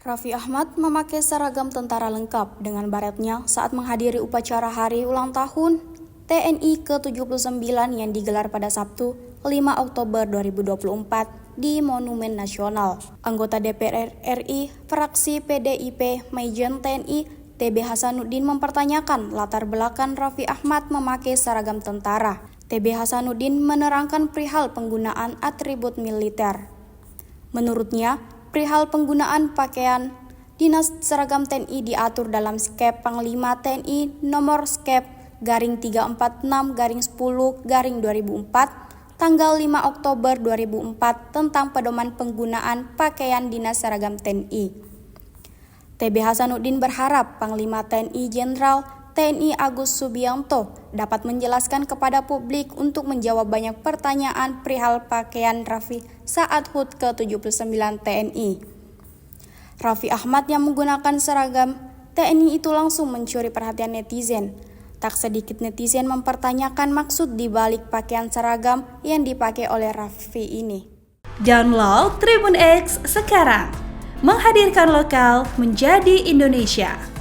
Raffi Ahmad memakai seragam tentara lengkap dengan baretnya saat menghadiri upacara hari ulang tahun TNI ke-79 yang digelar pada Sabtu, 5 Oktober 2024 di Monumen Nasional. Anggota DPR RI, fraksi PDIP Majen TNI, TB Hasanuddin mempertanyakan latar belakang Raffi Ahmad memakai seragam tentara. TB Hasanuddin menerangkan perihal penggunaan atribut militer. Menurutnya, perihal penggunaan pakaian dinas seragam TNI diatur dalam Skep Panglima TNI nomor Skep garing 346 garing 10 garing 2004 tanggal 5 Oktober 2004 tentang pedoman penggunaan pakaian dinas seragam TNI. TB Hasanuddin berharap Panglima TNI Jenderal TNI Agus Subianto dapat menjelaskan kepada publik untuk menjawab banyak pertanyaan perihal pakaian Raffi saat HUT ke-79 TNI. Raffi Ahmad yang menggunakan seragam TNI itu langsung mencuri perhatian netizen. Tak sedikit netizen mempertanyakan maksud di balik pakaian seragam yang dipakai oleh Raffi ini. Download Tribun X sekarang, menghadirkan lokal menjadi Indonesia.